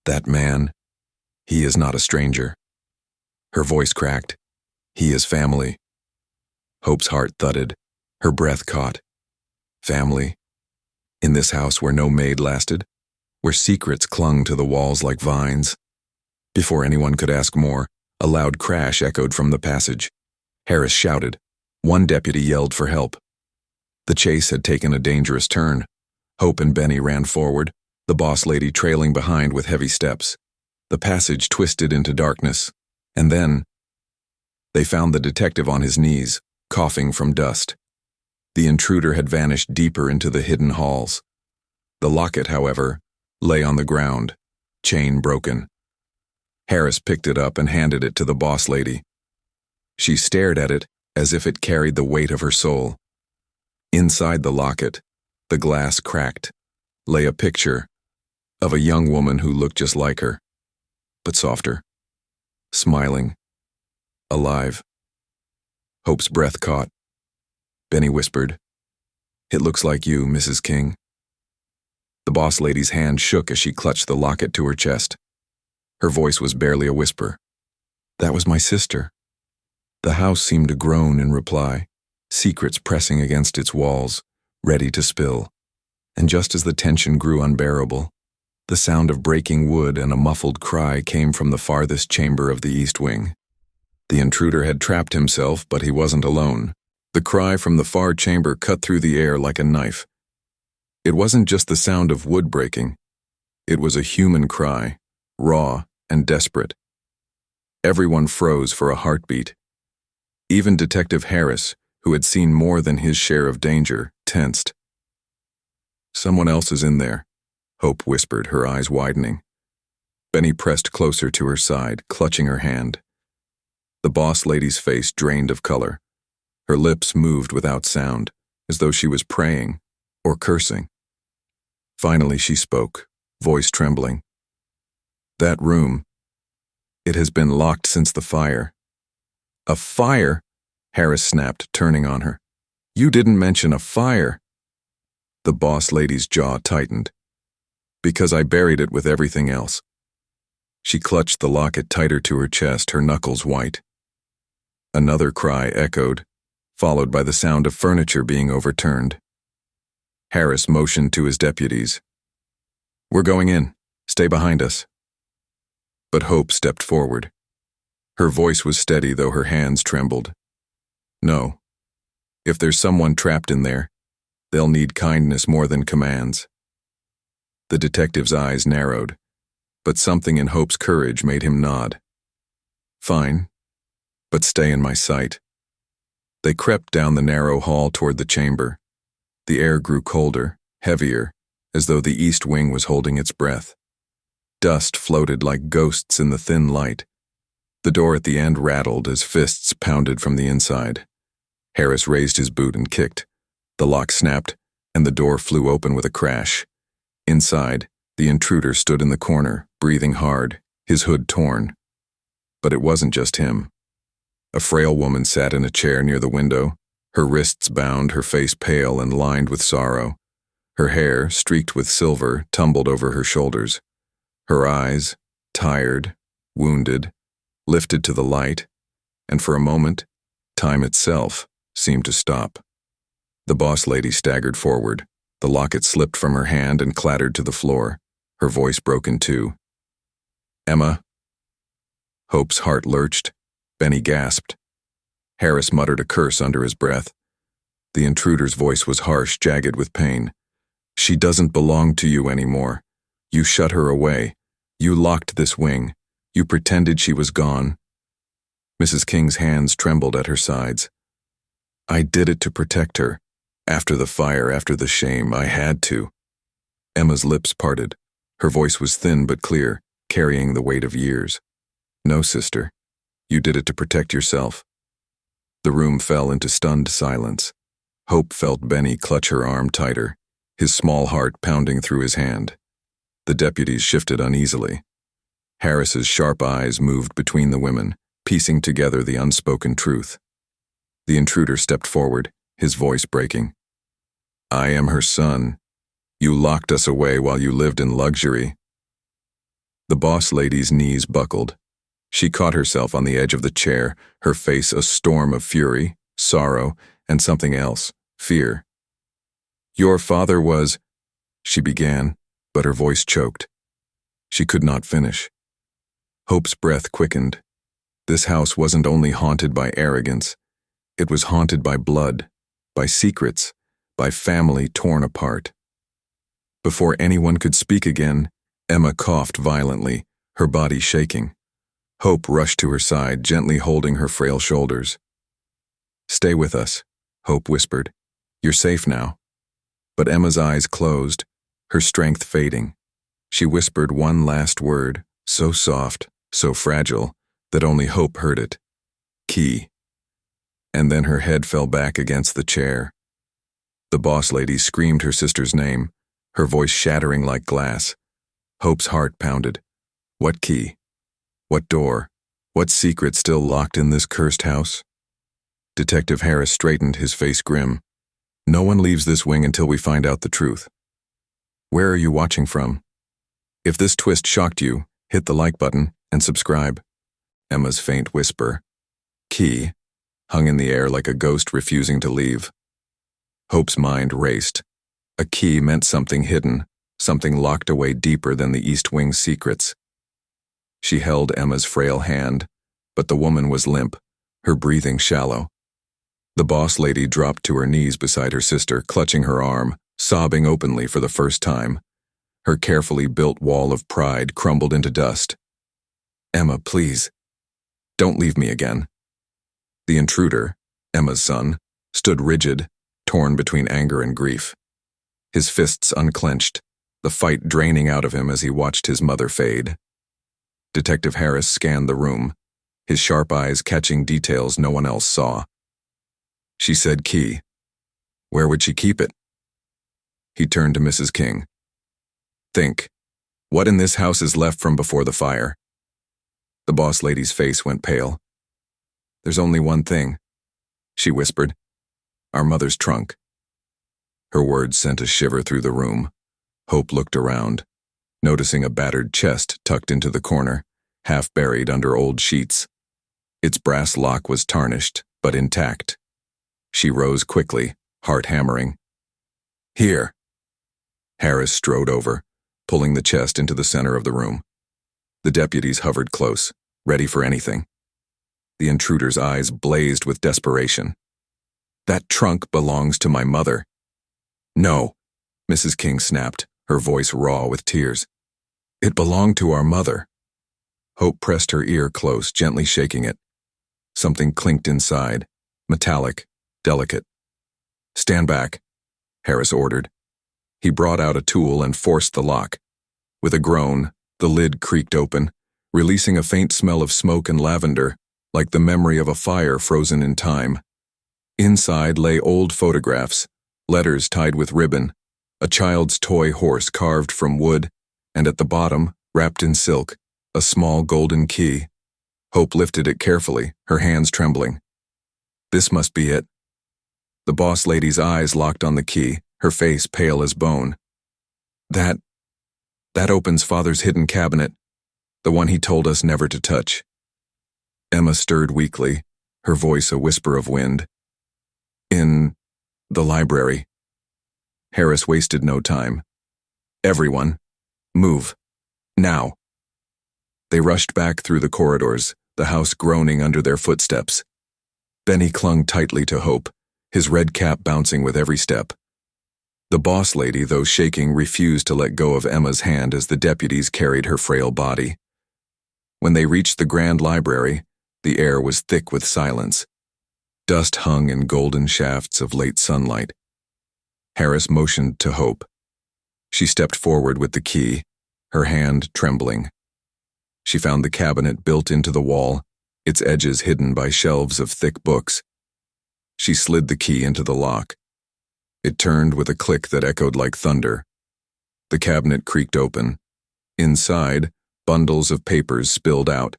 "That man, he is not a stranger." Her voice cracked. "He is family." Hope's heart thudded, her breath caught. Family? In this house where no maid lasted? Where secrets clung to the walls like vines? Before anyone could ask more, a loud crash echoed from the passage. Harris shouted. One deputy yelled for help. The chase had taken a dangerous turn. Hope and Benny ran forward, the boss lady trailing behind with heavy steps. The passage twisted into darkness, and then they found the detective on his knees, coughing from dust. The intruder had vanished deeper into the hidden halls. The locket, however, lay on the ground, chain broken. Harris picked it up and handed it to the boss lady. She stared at it as if it carried the weight of her soul. Inside the locket, the glass cracked, lay a picture of a young woman who looked just like her, but softer, smiling, alive. Hope's breath caught. Benny whispered, "It looks like you, Mrs. King." The boss lady's hand shook as she clutched the locket to her chest. Her voice was barely a whisper. "That was my sister." The house seemed to groan in reply, secrets pressing against its walls, ready to spill. And just as the tension grew unbearable, the sound of breaking wood and a muffled cry came from the farthest chamber of the east wing. The intruder had trapped himself, but he wasn't alone. The cry from the far chamber cut through the air like a knife. It wasn't just the sound of wood breaking. It was a human cry, raw and desperate. Everyone froze for a heartbeat. Even Detective Harris, who had seen more than his share of danger, tensed. "Someone else is in there," Hope whispered, her eyes widening. Benny pressed closer to her side, clutching her hand. The boss lady's face drained of color. Her lips moved without sound, as though she was praying or cursing. Finally she spoke, voice trembling. "That room, it has been locked since the fire." "A fire?" Harris snapped, turning on her. "You didn't mention a fire." The boss lady's jaw tightened. "Because I buried it with everything else." She clutched the locket tighter to her chest, her knuckles white. Another cry echoed, followed by the sound of furniture being overturned. Harris motioned to his deputies. "We're going in. Stay behind us." But Hope stepped forward. Her voice was steady, though her hands trembled. "No. If there's someone trapped in there, they'll need kindness more than commands." The detective's eyes narrowed, but something in Hope's courage made him nod. "Fine, but stay in my sight." They crept down the narrow hall toward the chamber. The air grew colder, heavier, as though the east wing was holding its breath. Dust floated like ghosts in the thin light. The door at the end rattled as fists pounded from the inside. Harris raised his boot and kicked. The lock snapped, and the door flew open with a crash. Inside, the intruder stood in the corner, breathing hard, his hood torn. But it wasn't just him. A frail woman sat in a chair near the window, her wrists bound, her face pale and lined with sorrow. Her hair, streaked with silver, tumbled over her shoulders. Her eyes, tired, wounded, lifted to the light, and for a moment, time itself seemed to stop. The boss lady staggered forward. The locket slipped from her hand and clattered to the floor. Her voice broke in two. "Emma." Hope's heart lurched. Benny gasped. Harris muttered a curse under his breath. The intruder's voice was harsh, jagged with pain. "She doesn't belong to you anymore. You shut her away. You locked this wing. You pretended she was gone." Mrs. King's hands trembled at her sides. "I did it to protect her. After the fire, after the shame, I had to." Emma's lips parted. Her voice was thin but clear, carrying the weight of years. "No, sister. You did it to protect yourself." The room fell into stunned silence. Hope felt Benny clutch her arm tighter, his small heart pounding through his hand. The deputies shifted uneasily. Harris's sharp eyes moved between the women, piecing together the unspoken truth. The intruder stepped forward, his voice breaking. "I am her son. You locked us away while you lived in luxury." The boss lady's knees buckled. She caught herself on the edge of the chair, her face a storm of fury, sorrow, and something else, fear. "Your father was—" she began, but her voice choked. She could not finish. Hope's breath quickened. This house wasn't only haunted by arrogance. It was haunted by blood, by secrets, by family torn apart. Before anyone could speak again, Emma coughed violently, her body shaking. Hope rushed to her side, gently holding her frail shoulders. "Stay with us," Hope whispered. "You're safe now." But Emma's eyes closed, her strength fading. She whispered one last word, so soft, so fragile, that only Hope heard it. "Key." And then her head fell back against the chair. The boss lady screamed her sister's name, her voice shattering like glass. Hope's heart pounded. What key? What door? What secret still locked in this cursed house? Detective Harris straightened, his face grim. "No one leaves this wing until we find out the truth." "Where are you watching from?" "If this twist shocked you, hit the like button and subscribe." Emma's faint whisper, "Key," hung in the air like a ghost refusing to leave. Hope's mind raced. A key meant something hidden, something locked away deeper than the East Wing's secrets. She held Emma's frail hand, but the woman was limp, her breathing shallow. The boss lady dropped to her knees beside her sister, clutching her arm, sobbing openly for the first time. Her carefully built wall of pride crumbled into dust. "Emma, please, don't leave me again." The intruder, Emma's son, stood rigid, torn between anger and grief. His fists unclenched, the fight draining out of him as he watched his mother fade. Detective Harris scanned the room, his sharp eyes catching details no one else saw. "She said key. Where would she keep it?" He turned to Mrs. King. "Think. What in this house is left from before the fire?" The boss lady's face went pale. "There's only one thing," she whispered. "Our mother's trunk." Her words sent a shiver through the room. Hope looked around, noticing a battered chest tucked into the corner, half buried under old sheets. Its brass lock was tarnished, but intact. She rose quickly, heart hammering. "Here." Harris strode over, pulling the chest into the center of the room. The deputies hovered close, ready for anything. The intruder's eyes blazed with desperation. "That trunk belongs to my mother." "No," Mrs. King snapped, her voice raw with tears. "It belonged to our mother." Hope pressed her ear close, gently shaking it. Something clinked inside, metallic, delicate. "Stand back," Harris ordered. He brought out a tool and forced the lock. With a groan, the lid creaked open, releasing a faint smell of smoke and lavender, like the memory of a fire frozen in time. Inside lay old photographs, letters tied with ribbon, a child's toy horse carved from wood, and at the bottom, wrapped in silk, a small golden key. Hope lifted it carefully, her hands trembling. "This must be it." The boss lady's eyes locked on the key, her face pale as bone. That opens Father's hidden cabinet, the one he told us never to touch." Emma stirred weakly, her voice a whisper of wind. "In the library." Harris wasted no time. "Everyone, move. Now." They rushed back through the corridors, the house groaning under their footsteps. Benny clung tightly to Hope, his red cap bouncing with every step. The boss lady, though shaking, refused to let go of Emma's hand as the deputies carried her frail body. When they reached the grand library, the air was thick with silence. Dust hung in golden shafts of late sunlight. Harris motioned to Hope. She stepped forward with the key, her hand trembling. She found the cabinet built into the wall, its edges hidden by shelves of thick books. She slid the key into the lock. It turned with a click that echoed like thunder. The cabinet creaked open. Inside, bundles of papers spilled out.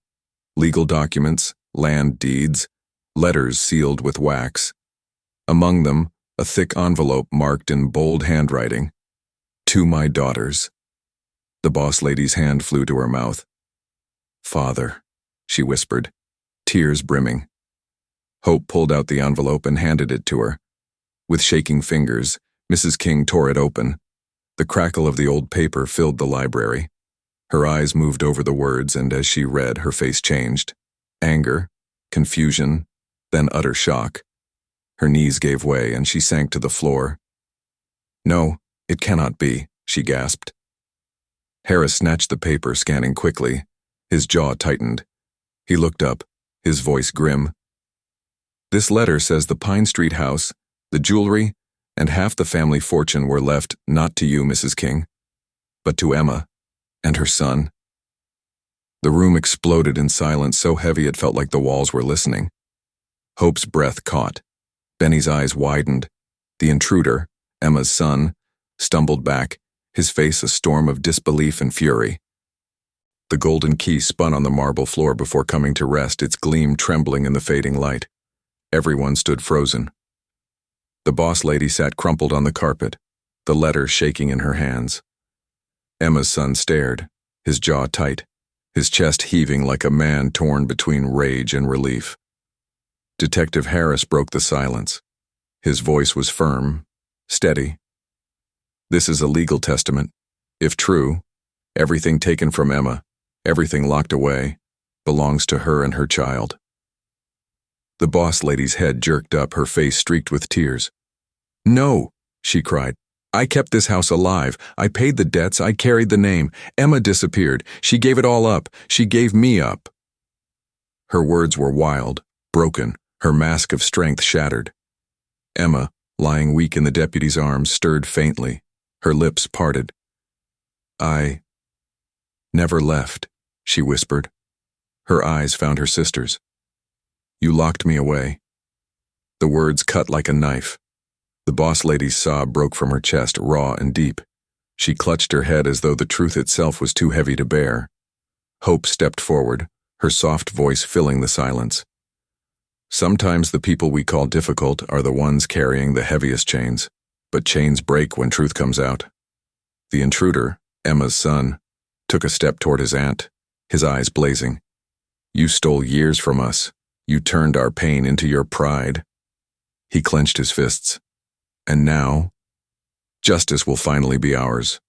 Legal documents, land deeds, letters sealed with wax. Among them, a thick envelope marked in bold handwriting. "To my daughters." The boss lady's hand flew to her mouth. "Father," she whispered, tears brimming. Hope pulled out the envelope and handed it to her. With shaking fingers, Mrs. King tore it open. The crackle of the old paper filled the library. Her eyes moved over the words, and as she read, her face changed. Anger, confusion, then utter shock. Her knees gave way, and she sank to the floor. "No, it cannot be," she gasped. Harris snatched the paper, scanning quickly. His jaw tightened. He looked up, his voice grim. "This letter says the Pine Street house, the jewelry, and half the family fortune were left not to you, Mrs. King, but to Emma and her son." The room exploded in silence so heavy it felt like the walls were listening. Hope's breath caught. Benny's eyes widened. The intruder, Emma's son, stumbled back, his face a storm of disbelief and fury. The golden key spun on the marble floor before coming to rest, its gleam trembling in the fading light. Everyone stood frozen. The boss lady sat crumpled on the carpet, the letter shaking in her hands. Emma's son stared, his jaw tight, his chest heaving like a man torn between rage and relief. Detective Harris broke the silence. His voice was firm, steady. "This is a legal testament. If true, everything taken from Emma, everything locked away, belongs to her and her child." The boss lady's head jerked up, her face streaked with tears. "No," she cried. I kept this house alive. I paid the debts. I carried the name. Emma disappeared. She gave it all up. She gave me up." Her words were wild, broken, her mask of strength shattered. Emma, lying weak in the deputy's arms, stirred faintly. Her lips parted. "I never left," she whispered. Her eyes found her sister's. "You locked me away." The words cut like a knife. The boss lady's sob broke from her chest, raw and deep. She clutched her head as though the truth itself was too heavy to bear. Hope stepped forward, her soft voice filling the silence. "Sometimes the people we call difficult are the ones carrying the heaviest chains, but chains break when truth comes out." The intruder, Emma's son, took a step toward his aunt, his eyes blazing. "You stole years from us. You turned our pain into your pride." He clenched his fists. "And now, justice will finally be ours."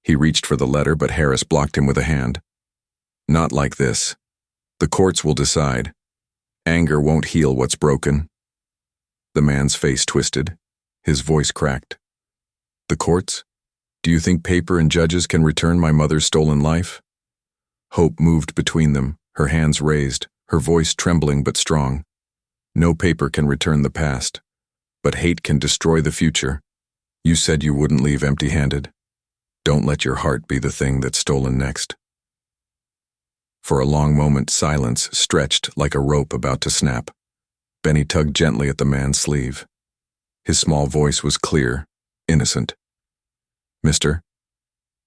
He reached for the letter, but Harris blocked him with a hand. "Not like this. The courts will decide. Anger won't heal what's broken." The man's face twisted. His voice cracked. "The courts? Do you think paper and judges can return my mother's stolen life?" Hope moved between them, her hands raised, her voice trembling but strong. "No paper can return the past, but hate can destroy the future. You said you wouldn't leave empty-handed. Don't let your heart be the thing that's stolen next." For a long moment, silence stretched like a rope about to snap. Benny tugged gently at the man's sleeve. His small voice was clear, innocent. "Mister,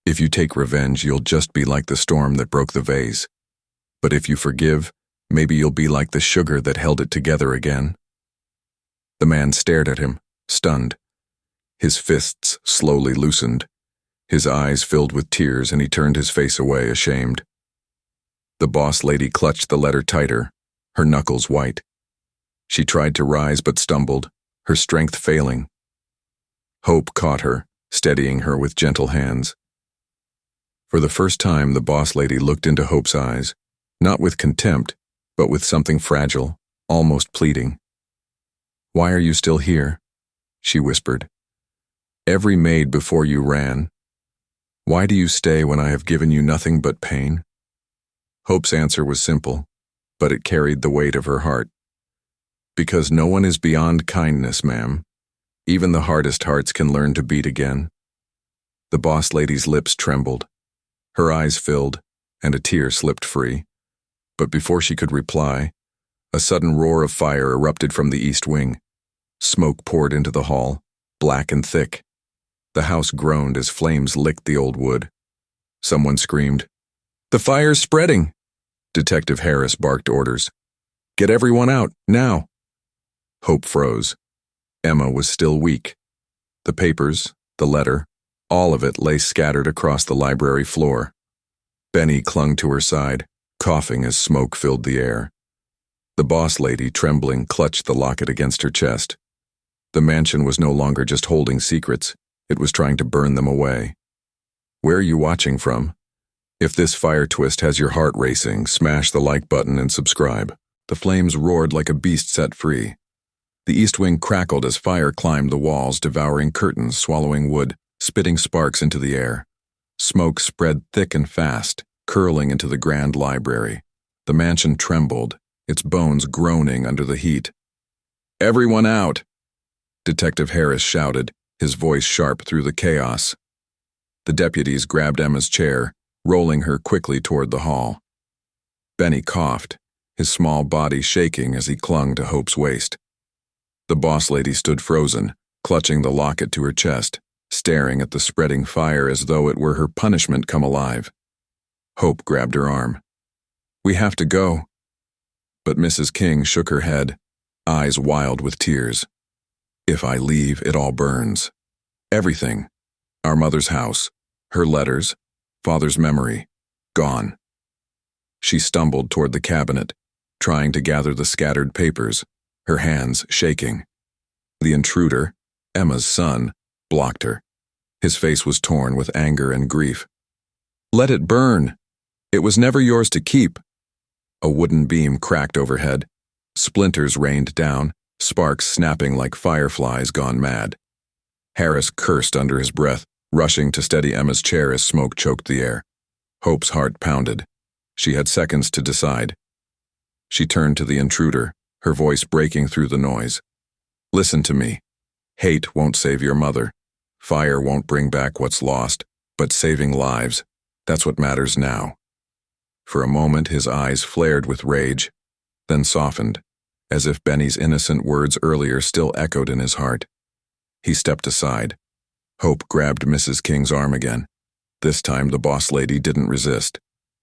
if you take revenge, you'll just be like the storm that broke the vase. But if you forgive, maybe you'll be like the sugar that held it together again." The man stared at him, stunned. His fists slowly loosened. His eyes filled with tears, and he turned his face away, ashamed. The boss lady clutched the letter tighter, her knuckles white. She tried to rise but stumbled, her strength failing. Hope caught her, steadying her with gentle hands. For the first time, the boss lady looked into Hope's eyes, not with contempt, but with something fragile, almost pleading. "Why are you still here?" she whispered. "Every maid before you ran. Why do you stay when I have given you nothing but pain?" Hope's answer was simple, but it carried the weight of her heart. "Because no one is beyond kindness, ma'am. Even the hardest hearts can learn to beat again." The boss lady's lips trembled. Her eyes filled, and a tear slipped free. But before she could reply, a sudden roar of fire erupted from the east wing. Smoke poured into the hall, black and thick. The house groaned as flames licked the old wood. Someone screamed, "The fire's spreading!" Detective Harris barked orders. "Get everyone out, now!" Hope froze. Emma was still weak. The papers, the letter, all of it lay scattered across the library floor. Benny clung to her side, coughing as smoke filled the air. The boss lady, trembling, clutched the locket against her chest. The mansion was no longer just holding secrets, it was trying to burn them away. Where are you watching from? If this fire twist has your heart racing, smash the like button and subscribe. The flames roared like a beast set free. The east wing crackled as fire climbed the walls, devouring curtains, swallowing wood, spitting sparks into the air. Smoke spread thick and fast, curling into the grand library. The mansion trembled, its bones groaning under the heat. "Everyone out!" Detective Harris shouted, his voice sharp through the chaos. The deputies grabbed Emma's chair, rolling her quickly toward the hall. Benny coughed, his small body shaking as he clung to Hope's waist. The boss lady stood frozen, clutching the locket to her chest, staring at the spreading fire as though it were her punishment come alive. Hope grabbed her arm. "We have to go." But Mrs. King shook her head, eyes wild with tears. "If I leave, it all burns. Everything. Our mother's house, her letters, father's memory, gone." She stumbled toward the cabinet, trying to gather the scattered papers, her hands shaking. The intruder, Emma's son, blocked her. His face was torn with anger and grief. "Let it burn. It was never yours to keep." A wooden beam cracked overhead. Splinters rained down, sparks snapping like fireflies gone mad. Harris cursed under his breath, rushing to steady Emma's chair as smoke choked the air. Hope's heart pounded. She had seconds to decide. She turned to the intruder, her voice breaking through the noise. Listen to me. Hate won't save your mother. Fire won't bring back what's lost, but saving lives, that's what matters now. For a moment his eyes flared with rage, then softened, as if Benny's innocent words earlier still echoed in his heart. He stepped aside. Hope grabbed Mrs. King's arm again. This time the boss lady didn't resist.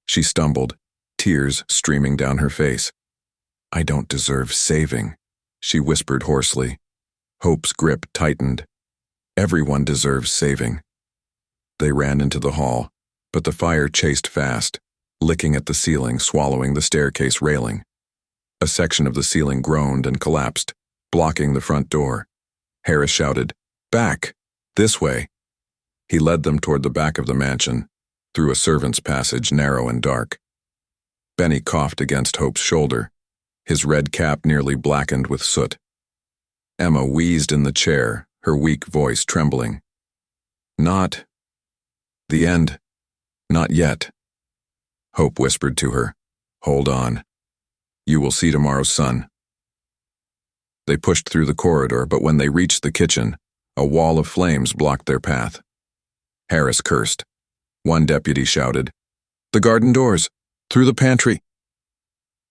She stumbled, tears streaming down her face. I don't deserve saving, she whispered hoarsely. Hope's grip tightened. Everyone deserves saving. They ran into the hall, but the fire chased fast, licking at the ceiling, swallowing the staircase railing. A section of the ceiling groaned and collapsed, blocking the front door. Harris shouted, "Back! This way!" He led them toward the back of the mansion, through a servant's passage narrow and dark. Benny coughed against Hope's shoulder, his red cap nearly blackened with soot. Emma wheezed in the chair, her weak voice trembling. Not the end. Not yet. Hope whispered to her, "Hold on. You will see tomorrow's sun." They pushed through the corridor, but when they reached the kitchen, a wall of flames blocked their path. Harris cursed. One deputy shouted, "The garden doors! Through the pantry!"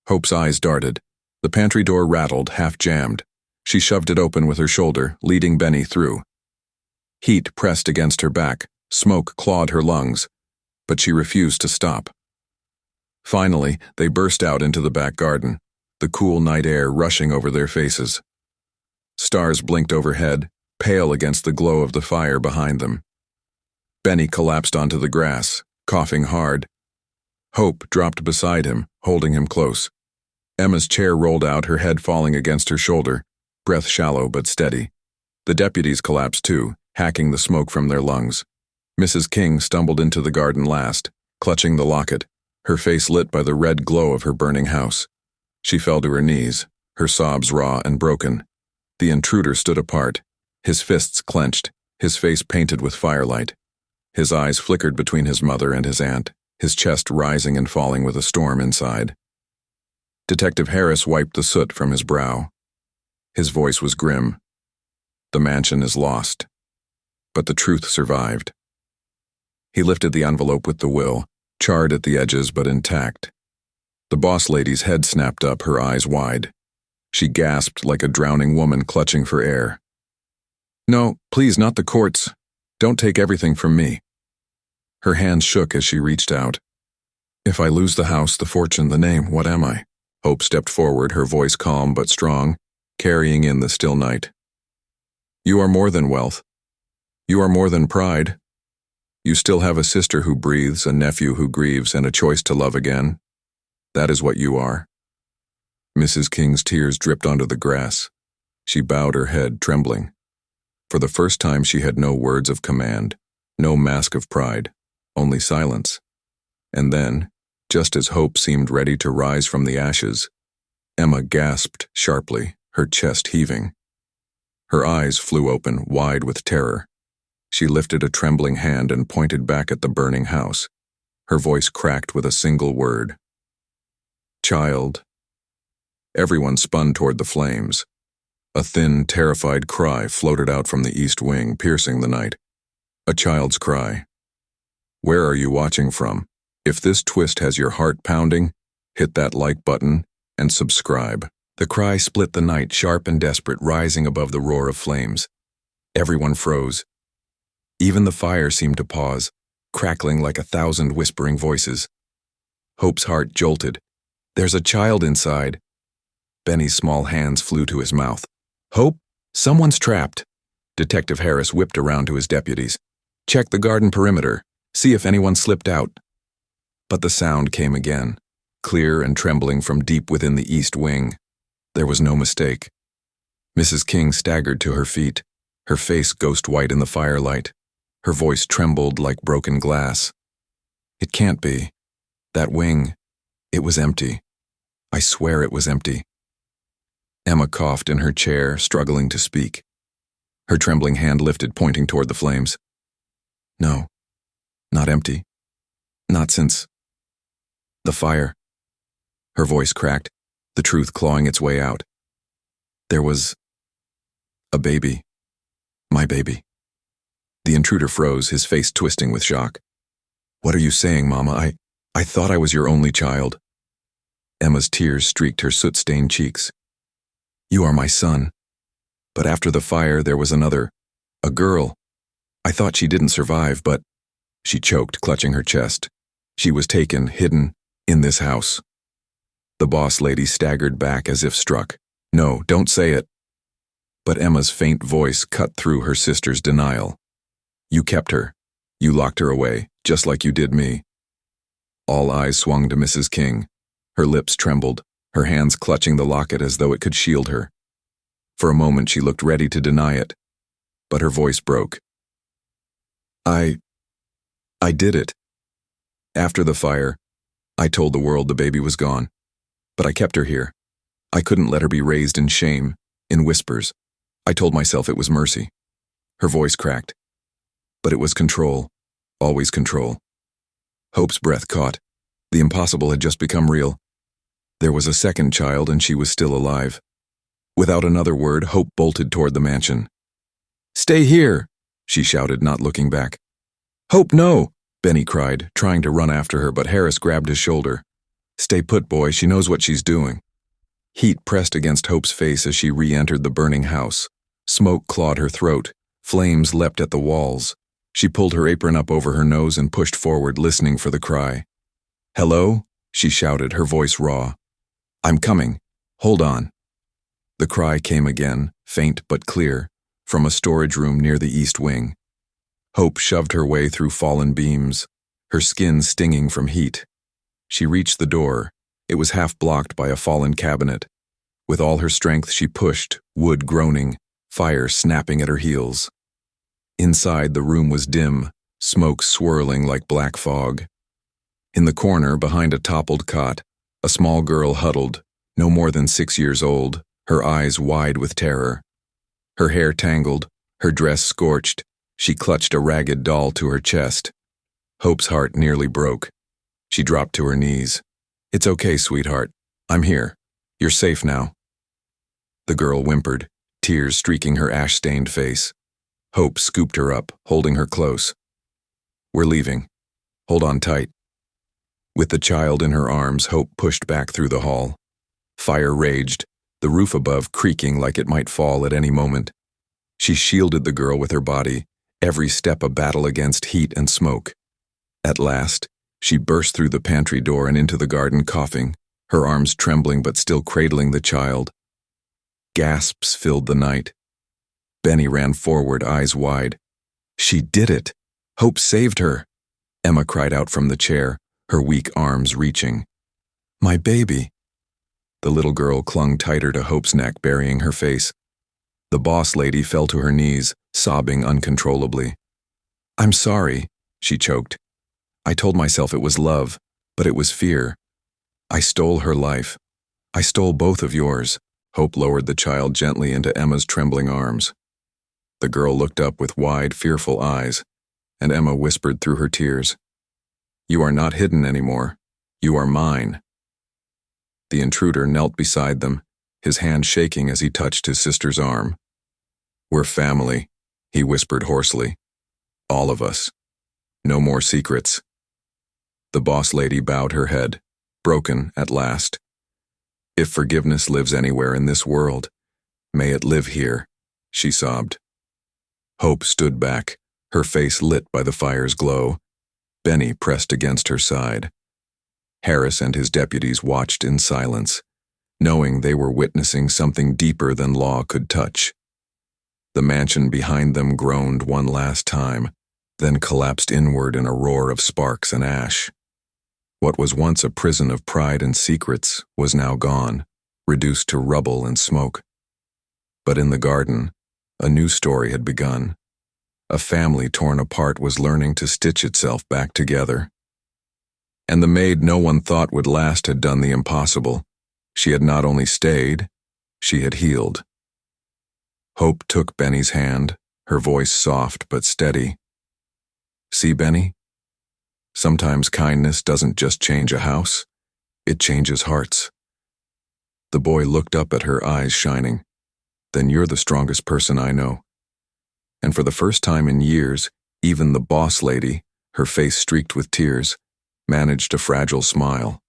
Hope's eyes darted. The pantry door rattled, half-jammed. She shoved it open with her shoulder, leading Benny through. Heat pressed against her back, smoke clawed her lungs, but she refused to stop. Finally, they burst out into the back garden, the cool night air rushing over their faces. Stars blinked overhead, pale against the glow of the fire behind them. Benny collapsed onto the grass, coughing hard. Hope dropped beside him, holding him close. Emma's chair rolled out, her head falling against her shoulder, breath shallow but steady. The deputies collapsed too, hacking the smoke from their lungs. Mrs. King stumbled into the garden last, clutching the locket, her face lit by the red glow of her burning house. She fell to her knees, her sobs raw and broken. The intruder stood apart, his fists clenched, his face painted with firelight. His eyes flickered between his mother and his aunt, his chest rising and falling with a storm inside. Detective Harris wiped the soot from his brow. His voice was grim. The mansion is lost. But the truth survived. He lifted the envelope with the will, charred at the edges but intact. The boss lady's head snapped up, her eyes wide. She gasped like a drowning woman clutching for air. "No, please, not the courts. Don't take everything from me." Her hands shook as she reached out. "If I lose the house, the fortune, the name, what am I?" Hope stepped forward, her voice calm but strong, carrying in the still night. "You are more than wealth. You are more than pride. You still have a sister who breathes, a nephew who grieves, and a choice to love again. That is what you are." Mrs. King's tears dripped onto the grass. She bowed her head, trembling. For the first time she had no words of command, no mask of pride, only silence. And then, just as Hope seemed ready to rise from the ashes, Emma gasped sharply, her chest heaving. Her eyes flew open, wide with terror. She lifted a trembling hand and pointed back at the burning house. Her voice cracked with a single word. "Child." Everyone spun toward the flames. A thin, terrified cry floated out from the east wing, piercing the night. A child's cry. Where are you watching from? If this twist has your heart pounding, hit that like button and subscribe. The cry split the night, sharp and desperate, rising above the roar of flames. Everyone froze. Even the fire seemed to pause, crackling like 1,000 whispering voices. Hope's heart jolted. "There's a child inside." Benny's small hands flew to his mouth. "Hope, someone's trapped." Detective Harris whipped around to his deputies. "Check the garden perimeter. See if anyone slipped out." But the sound came again, clear and trembling from deep within the east wing. There was no mistake. Mrs. King staggered to her feet, her face ghost-white in the firelight. Her voice trembled like broken glass. "It can't be. That wing, it was empty. I swear it was empty." Emma coughed in her chair, struggling to speak. Her trembling hand lifted, pointing toward the flames. No, not empty. Not since the fire. Her voice cracked, the truth clawing its way out. There was a baby. My baby. The intruder froze, his face twisting with shock. What are you saying, Mama? I thought I was your only child. Emma's tears streaked her soot-stained cheeks. You are my son. But after the fire, there was another, a girl. I thought she didn't survive, but... She choked, clutching her chest. She was taken, hidden, in this house. The boss lady staggered back as if struck. No, don't say it. But Emma's faint voice cut through her sister's denial. You kept her. You locked her away, just like you did me. All eyes swung to Mrs. King. Her lips trembled, her hands clutching the locket as though it could shield her. For a moment she looked ready to deny it, but her voice broke. I did it. After the fire, I told the world the baby was gone, but I kept her here. I couldn't let her be raised in shame, in whispers. I told myself it was mercy. Her voice cracked. But it was control, always control. Hope's breath caught. The impossible had just become real. There was a second child and she was still alive. Without another word, Hope bolted toward the mansion. Stay here, she shouted, not looking back. Hope, no, Benny cried, trying to run after her, but Harris grabbed his shoulder. Stay put, boy, she knows what she's doing. Heat pressed against Hope's face as she re-entered the burning house. Smoke clawed her throat. Flames leapt at the walls. She pulled her apron up over her nose and pushed forward, listening for the cry. Hello? She shouted, her voice raw. I'm coming. Hold on. The cry came again, faint but clear, from a storage room near the east wing. Hope shoved her way through fallen beams, her skin stinging from heat. She reached the door. It was half blocked by a fallen cabinet. With all her strength she pushed, wood groaning, fire snapping at her heels. Inside, the room was dim, smoke swirling like black fog. In the corner, behind a toppled cot, a small girl huddled, no more than 6 years old, her eyes wide with terror. Her hair tangled, her dress scorched, she clutched a ragged doll to her chest. Hope's heart nearly broke. She dropped to her knees. It's okay, sweetheart. I'm here. You're safe now. The girl whimpered, tears streaking her ash-stained face. Hope scooped her up, holding her close. We're leaving. Hold on tight. With the child in her arms, Hope pushed back through the hall. Fire raged, the roof above creaking like it might fall at any moment. She shielded the girl with her body, every step a battle against heat and smoke. At last, she burst through the pantry door and into the garden, coughing, her arms trembling but still cradling the child. Gasps filled the night. Benny ran forward, eyes wide. She did it! Hope saved her! Emma cried out from the chair, her weak arms reaching. My baby! The little girl clung tighter to Hope's neck, burying her face. The boss lady fell to her knees, sobbing uncontrollably. I'm sorry, she choked. I told myself it was love, but it was fear. I stole her life. I stole both of yours. Hope lowered the child gently into Emma's trembling arms. The girl looked up with wide, fearful eyes, and Emma whispered through her tears, You are not hidden anymore. You are mine. The intruder knelt beside them, his hand shaking as he touched his sister's arm. We're family, he whispered hoarsely. All of us. No more secrets. The boss lady bowed her head, broken at last. If forgiveness lives anywhere in this world, may it live here, she sobbed. Hope stood back, her face lit by the fire's glow. Benny pressed against her side. Harris and his deputies watched in silence, knowing they were witnessing something deeper than law could touch. The mansion behind them groaned one last time, then collapsed inward in a roar of sparks and ash. What was once a prison of pride and secrets was now gone, reduced to rubble and smoke. But in the garden, a new story had begun. A family torn apart was learning to stitch itself back together. And the maid no one thought would last had done the impossible. She had not only stayed, she had healed. Hope took Benny's hand, her voice soft but steady. See, Benny? Sometimes kindness doesn't just change a house, it changes hearts. The boy looked up at her, eyes shining. Then you're the strongest person I know. And for the first time in years, even the boss lady, her face streaked with tears, managed a fragile smile.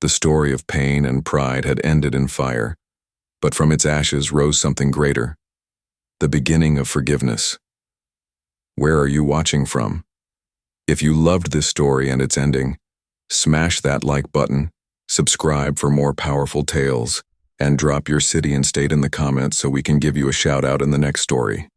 The story of pain and pride had ended in fire, but from its ashes rose something greater, the beginning of forgiveness. Where are you watching from? If you loved this story and its ending, smash that like button, subscribe for more powerful tales, and drop your city and state in the comments so we can give you a shout out in the next story.